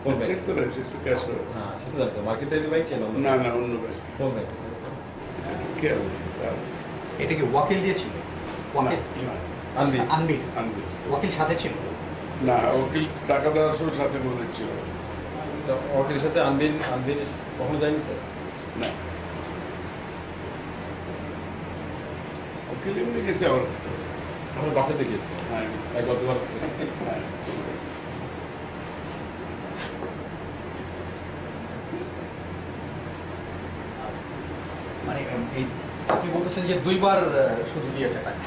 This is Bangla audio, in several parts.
কোন ব্যাংক? চেক তো রয়েছে, তো ক্যাশ করে আছে। হ্যাঁ সেটা জানতে মার্কেটারি ব্যাংক কেন? না না, অন্য ব্যাংক। কোন ব্যাংক? খেয়াল নেই তার। এটা কি ওয়াকিল দিয়েছিল? ওয়াকিল আনবির। আনবির আনবে ওয়াকিল সাথে ছিল? না, উকিল টাকা দেওয়ার সময় সাথে করে দিচ্ছিল ওয়াকিলের সাথে আনবির কখনো যায়নি স্যার? না। উকিল এমনি গেছে আমার কাছে। আমরা বাসাতে গিয়েছি হ্যাঁ গেছে। একবার দুবার। হ্যাঁ। মানে এই আপনি বলতেছেন যে দুইবার শুধু দিয়েছে টাকা?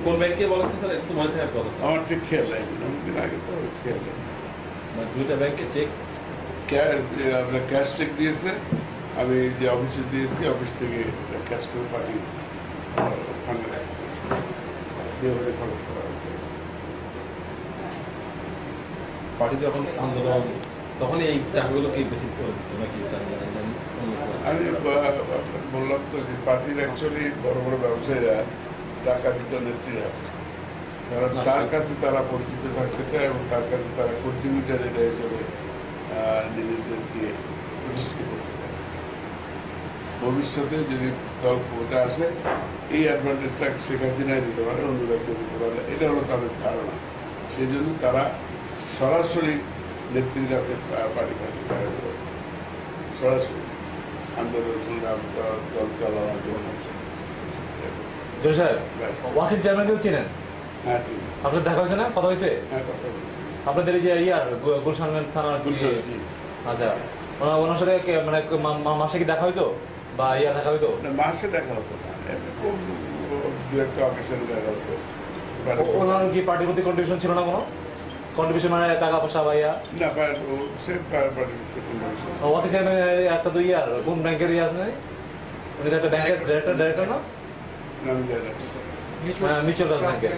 কোন ব্যাংকে বলেন তো স্যার, একটু মনে থাকার কথা স্যার। আমার ঠিক খেয়াল নেই, অনেকদিন আগে তো খেয়াল নেই। মানে দুইটা ব্যাংকে চেক আপনার ক্যাশ চেক দিয়েছে, আমি যে অফিসে দিয়েছি, অফিস থেকে ক্যাশ করে পাঠিয়ে ফান্ডে রাখছে, দিয়ে ওদের খরচ করা হয়েছে। পার্টি যখন আন্দোলন তখন এই টাকাগুলোকে বেশি করে দিচ্ছে নাকি স্যার? আমি আপনাকে বললাম তো যে পার্টির অ্যাকচুয়ালি বড় বড় ব্যবসায়ীরা টাকা দিত নেত্রীরা, কারণ তার কাছে তারা পরিচিত থাকতে চায় এবং তার কাছে তারা কন্ট্রিবিউটার এটা হিসেবে নিজেদেরকে প্রতিষ্ঠিত করতে চায়। ভবিষ্যতে যদি দল ক্ষমতা আসে, এই অ্যাডভান্টেজটা শেখ হাসিনায় দিতে পারে, অন্য রাজ্যে দিতে পারে, এটা হলো তাদের ধারণা। সেই জন্য তারা সরাসরি নেত্রীর কাছে পার্টি টাকা দিতে পারে, সরাসরি আন্দোলন সংগ্রাম দল চালানোর জন্য। ওয়াকিল চেয়ারম্যানকেও চিনেন? হ্যাঁ ঠিক। আপনার দেখা হয়েছে না? কথা হয়েছে হ্যাঁ কথা বলি। আপনাদের এই যে গুলশান থানার? গুলশান। আচ্ছা, ওনার সাথে মানে মাসে কি দেখা হইতো বা দেখা হইতো? মাসে দেখা হতো না, এমনি খুব দু একটা অফিসারে দেখা হতো। ওনার কি পার্টির প্রতি কন্ট্রিবিউশন ছিল না কোনো? কন্ট্রিবিউশন মানে টাকা পয়সা বা না, সে পার্টির ওয়াকিল চেয়ারম্যান একটা তো কোন ব্যাংকের আছে? উনি তো একটা ব্যাংকের ডাইরেক্টর না? নাম জানি না, মিউচুয়াল ব্যাংকের।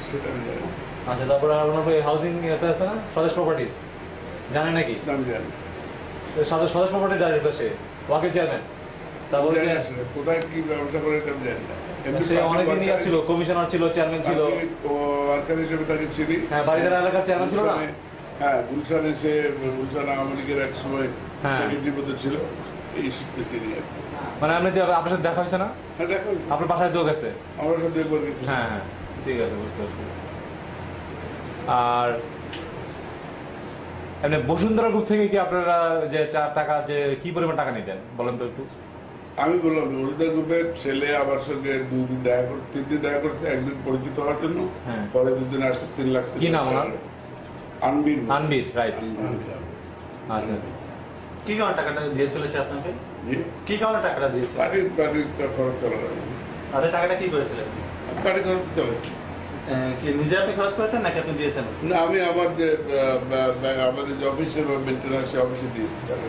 সেটা আমি জানি না। আচ্ছা, তারপরে ওনার হাউজিং একটা আছে না, স্বদেশ প্রপার্টিস, জানেন নাকি? নাম জানি না। স্বদেশ প্রপার্টি ডাইরেক্টর সে, ওয়াকিল চেয়ারম্যান। তারপরে জানি না আসলে কোথায় কি ব্যবসা করে এটা আমি জানি না। সে অনেকদিন ছিল, কমিশনার ছিল, চেয়ারম্যান ছিল, ওয়ার্কার হিসেবে তাকে চিনি। হ্যাঁ, বাড়িদার এলাকার চেয়ারম্যান ছিল না? হ্যাঁ, গুলশানে সে গুলশান আওয়ামী লীগের এক সময় সেক্রেটারি পদে ছিল, এই শিখতে চিনি আর কি। মানে আপনি আপনার সাথে দেখা হয়েছে না? হ্যাঁ দেখা হয়েছে, আপনার বাসায় তো গেছে? আমার সাথে একবার গেছে। হ্যাঁ হ্যাঁ, ঠিক আছে, বুঝতে পারছি। আর এমনি বসুন্ধরা গ্রুপ থেকে কি আপনারা যে টাকা, যে কি পরিমাণ টাকা নিতেন বলেন তো একটু? আমি বললাম বসুন্ধরা গ্রুপের ছেলে আমার সঙ্গে 2 দিন দেখা করে 3 দিন দেখা করেছে, একদিন পরিচিত হওয়ার জন্য, পরে 2 দিন আসছে 3 লাখ। কি নাম ওনার? আনবির। আনবির, রাইট। আচ্ছা, কি কারণে টাকাটা দিয়েছিল সে আপনাকে? জি, কি কারণে টাকাটা দিয়েছিল? পার্টির খরচ চালানো, আর টাকাটা কি করেছিলেন? পার্টির খরচ চালাইছি। কি নিজে আপনি খরচ করেছেন নাকি আপনি দিয়েছেন? না, আমি আমার যে আমাদের যে অফিসে মেনটেন্যান্স অফিসে দিয়েছি টাকা,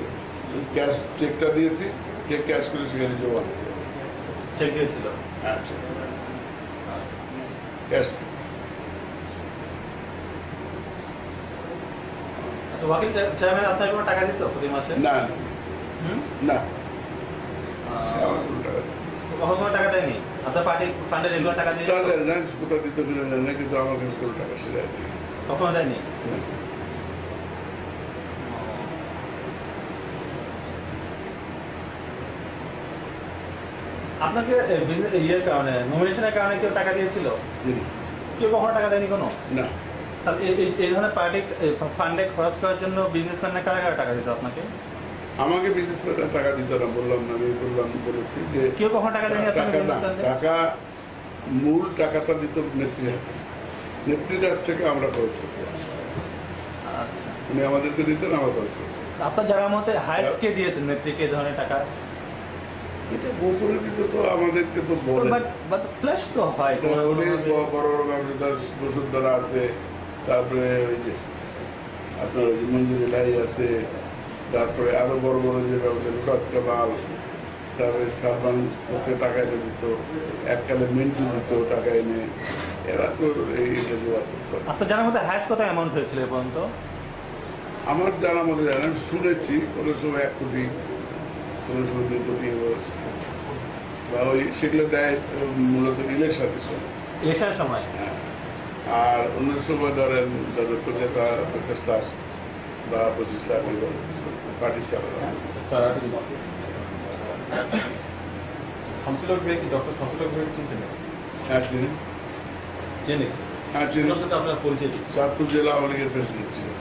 ক্যাশ চেকটা দিয়েছি, চেক ক্যাশ করে সেখানে জমা দিয়েছে। চেক দিয়েছিল? হ্যাঁ ঠিক ক্যাশ। আচ্ছা, ওয়াকিল চেয়ারম্যান আপনাকে কোনো টাকা দিত প্রতি মাসে? না না না, কখনো কোনো টাকা দেয়নি? আপনার পার্টির ফান্ডে রেগুলার টাকা দিয়ে? না, কোথাও দিত কিনা জানি না, কিন্তু আমার কাছে কোনো টাকা সে দেয়নি। কখনো দেয়নি? আপনাকে ইয়ের কারণে, নমিনেশনের কারণে কেউ টাকা দিয়েছিল? কেউ কখনো টাকা দেয়নি কোনো? না। তাহলে এই ধরনের পার্টি ফান্ডে খরচ করার জন্য বিজনেসম্যানরা কারা কারা টাকা দিত আপনাকে? আমাকে বিজনেসম্যানরা টাকা দিত না, বললাম না, আমি বলেছি যে কেউ কখনো টাকা দেয়নি? টাকা মূল টাকাটা দিত নেত্রী হাতে, নেত্রীর কাছ থেকে আমরা খরচ করতাম। উনি আমাদেরকে দিতেন, আমরা খরচ করতাম। আপনার জায়গার মতে হাইস্ট কে দিয়েছেন নেত্রীকে এই ধরনের টাকা? এটা গোপনে দিত তো, আমাদেরকে তো বলে। ফ্ল্যাশ তো হয়, অনেক বড় বড় ব্যবসাদার বসুন্ধরা আছে, তারপরে ওই যে আপনার ওই যে মঞ্জুরি লাই আছে, তারপরে আরো বড় বড় যে ব্যবসা লুকাস কামাল, তারপরে সালমান ওকে টাকা এনে দিত, এককালে মিন্টু দিত টাকা এনে, এরা তো এইটা জোগাড় করতো। আপনার জানার মধ্যে হাইস্ট কত অ্যামাউন্ট হয়েছিল এ পর্যন্ত? আমার জানার মধ্যে জানেন, শুনেছি কোনো সময় 1 কোটি, কোনো সময় 2 কোটি বা ওই সেগুলো দেয় মূলত ইলেকশনের সময়। ইলেকশনের সময়? হ্যাঁ, আর অন্য সময় ধরেন 50 লাখ বা 25 লাখ এভাবে পার্টি চালানো হয়। স্যার শামসুল হক ভাই কি ডক্টর শামসুল হক ভাই চিনতেন নাকি? হ্যাঁ চিনি, চেনেন হ্যাঁ চিনি, ওনার সাথে আপনার পরিচয় কি? চাঁদপুর জেলা আওয়ামী লীগের প্রেসিডেন্ট ছিলেন।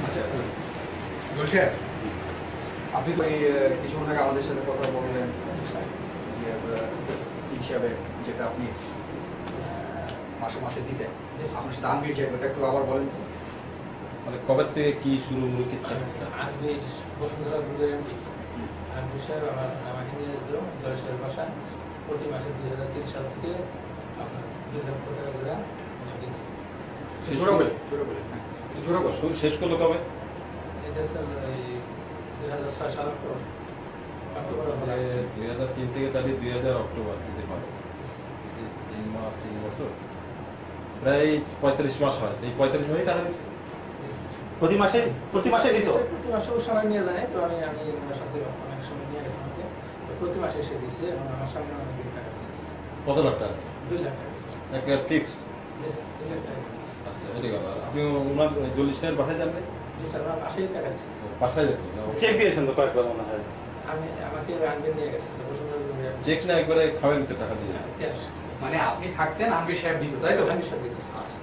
আচ্ছা জুয়েল সাহেব, আপনি তো এই কিছুক্ষণ আগে আমাদের সাথে কথা বললেন যে, হিসাবে যেটা আপনি মাসে মাসে দিতেন, যে আপনার সাথে আনবির যে ওটা একটু আবার বলেন। মানে কবে থেকে কি শুরু হলো কিচ্ছা? আজকে বসুন্ধরা গ্রুপের এমডি আনবি সাহেব আমাকে নিয়ে যেত জয় সাহেব বাসায় প্রতি মাসে 2003 সাল থেকে আপনার 2 লক্ষ টাকা করে আমাকে দিত। জোরে বলে, জোরে বলে, হ্যাঁ জোরে বলে। শেষ করলো কবে? এটা স্যার এই 2006 সাল অক্টোবর মানে 2003 থেকে তাহলে 2000 অক্টোবর দিতে পারে, 3 মাস 3 বছর, প্রায় 45 মাস হয়। এই 45 মাসে টাকা দিচ্ছে প্রতি মাসে দিত? প্রতি মাসে ও সময় নিয়ে যায়, তো আমি ওনার সাথে অনেক সময় নিয়ে গেছি আমাকে, তো প্রতি মাসে এসে দিচ্ছে এবং আমার সামনে অনেক টাকা দিচ্ছে। কত লাখ টাকা? 2 লাখ টাকা স্যার। একটা ফিক্সড? জি স্যার, 2 লাখ টাকা দিচ্ছে। আচ্ছা, এটা গেল। আর আপনি ওনার জলি সাহেবের বাসায় যান নাই? জি স্যার, ওনার পাশেই টাকা দিচ্ছে স্যার। বাসায় যেত না? চেক দিয়েছেন তো কয়েকবার মনে হয়। আমাকে আনবে নিয়ে গেছে স্যার বসুন্ধরা গ্রুপের চেক না একবারে খাওয়ার ভিতরে টাকা দিয়ে? ক্যাশ মানে আপনি থাকতেন আনবির সাহেব দিত, তাই তো? আমি সব দিতেছি। আচ্ছা।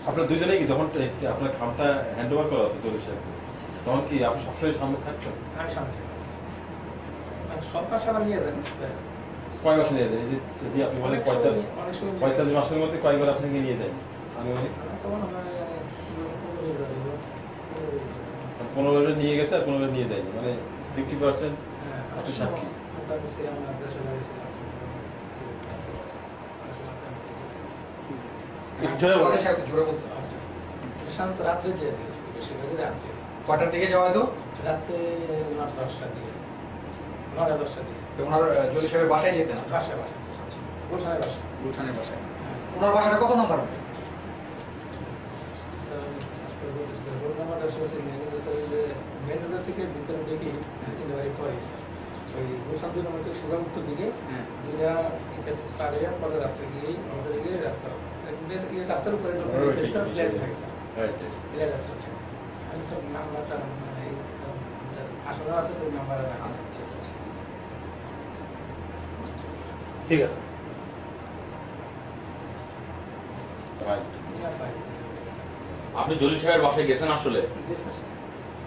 আপনার দুজনেই কি যখন আপনার খামটা হ্যান্ড ওভার করা হতো জলি সাহেবকে, তখন কি আপনি সবসময় সামনে থাকতেন? আমি সামনে থাকতেছি। আমি সব কাজ আমার নিয়ে যান। কয় মাস নিয়ে যায়? এই যে যদি আপনি বলেন 45 মাসের মধ্যে কয়বার আপনাকে নিয়ে যায়? আমি বলি আমার তো মনে হয় 15 বার নিয়ে গেছে আর 15 বার নিয়ে যায়নি, মানে 50% আপনি সাক্ষী। জোরে বলে। আমাদের সাহেব একটু জোরে বলতে। শান্ত রাত্রে দিয়েছিল, বেশিরভাগই রাত্রে। কটার দিকে যাওয়া হতো? রাত্রে 9-10টার দিকে, 9-10টার দিকে। তো ওনার জলি সাহেবের বাসায় যেতেন আপনি? বাসায় গোলশানের বাসায়। গুলশানের বাসায়। ওনার বাসাটা কত নম্বর? মেন রোড থেকে ভিতরে ঢুকে 3 বাড়ি পরে স্যার ওই গোলশান 2 নম্বর থেকে সোজা উত্তর দিকে হ্যাঁ। দুইটা পারে পরে রাস্তা গিয়ে আমাদের দিকে রাস্তার উপরে প্লেন থাকে স্যার, প্লেন রাস্তা থাকে। আমি সব নাম্বারটা আসলে আছে তো নাম্বার আচ্ছা ঠিক আছে। ঠিক আছে। আপনি জলিল সাহেবের বাসায় গেছেন আসলে? জি স্যার,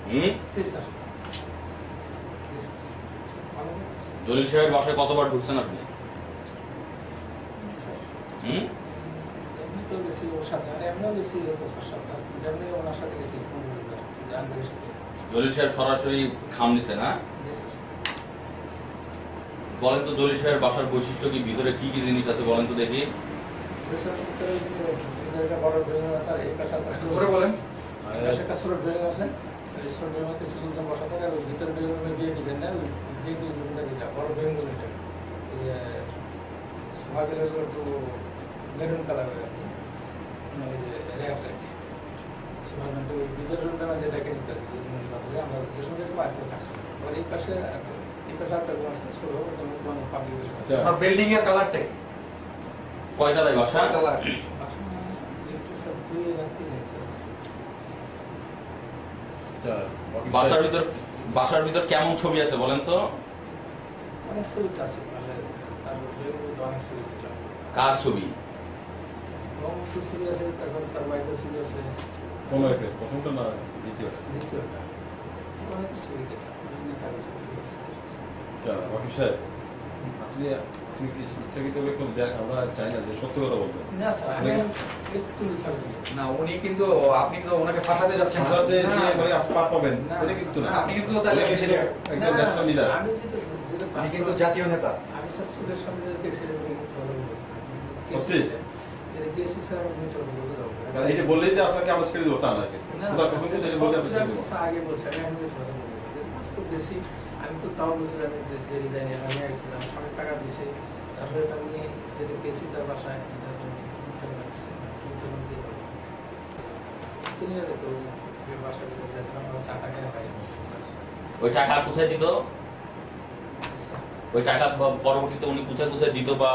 হুম? জি স্যার, জি স্যার। জলিল সাহেবের বাসায় কতবার ঢুকছেন আপনি? স্যার হুম? এমনি তো গেছি ওর সাথে, আর এমনিও গেছি এমনি ওনার সাথে গেছি জাহাঙ্গীরের সাথে। জলিল সাহেব সরাসরি খাম নিছে না? জি স্যার। বলেন তো জলিল সাহেবের বাসার বৈশিষ্ট্য কি, ভিতরে কি কি জিনিস আছে বলেন তো দেখি। একটা বড় ড্রয়িং আছে, আর এই পাশে একটা একটু জোরে বলেন। এই পাশে একটা ছোট ড্রয়িং আছে, এই ছোট ড্রয়িং মধ্যে সিলিংটা বসা থাকে, আর ভিতরে ড্রয়িং রুমে বিয়ে ডিজাইন না, বিয়ে রুমটা যেটা বড় ড্রয়িং রুম এটা সোফাগুলো একটু মেরুন কালারের আর কি, ওই যে র্যাপ র্যাপ সোফাগুলো ওই ভিতরে রুমটা যেটাকে নিতে আমরা যে সঙ্গে তো আর থাকি। আর এই পাশে একটা রুম আছে ছোট, পাবলিক ওনার বিল্ডিং এর কালারটা কি? কয়তলায় বাসা? কালার বাসার ভিতর কেমন ছবি আছে বলেন তো? অনেক ছবি আছে, তারপর অনেক ছবি দিলাম। কার ছবি? রংপুর ছবি আছে, তারপর তার ওয়াইফের ছবি আছে, কোন একের প্রথমটা না দ্বিতীয়টা? দ্বিতীয়টা অনেক ছবি দিলাম, বিভিন্ন কারো ছবি আছে। আচ্ছা, ওয়াকিল সাহেব, আপনি আপনি কি ইচ্ছাকৃতভাবে কোনো আমরা চাই না যে সত্য কথা বলবেন? না স্যার, আমি একটু মিথ্যা বলি। না, উনি কিন্তু আপনি কিন্তু ওনাকে ফাঁসাতে যাচ্ছেন না। আপনাদের যে মানে পাপ পাবেন না, এটা কিন্তু না। আপনি কিন্তু তাহলে উনি কিন্তু একজন না, ন্যাশনাল লিডার। আমি যেটা উনি কিন্তু জাতীয় নেতা। আমি স্যার চুলের সামনে দেখছি সত্যি? যেটা গেছি স্যার, আমি মিথ্যা কথা বলতে যাবো না। এটা বললেই যে আপনাকে আমরা ছেড়ে দেবো তা না। না, খোদার কসম করে এটা বললে আপনি ছেড়ে আমি দেবো। স্যার আগে বলছি, আমি এখন মিথ্যা কথা বলবো না। বাস্তব বেশি আমি তো তাও বলছি, আমি দেরি যাইনি, আমি গেছিলাম, অনেক টাকা দিছি, তারপরে আমি যেটা গেছি তার বাসায় কিনে দিত বাসায় যেতাম, আমরা 4 টাকায় পাই। ওই টাকা কোথায় দিত? ওই টাকা পরবর্তীতে উনি কোথায় কোথায় দিত বা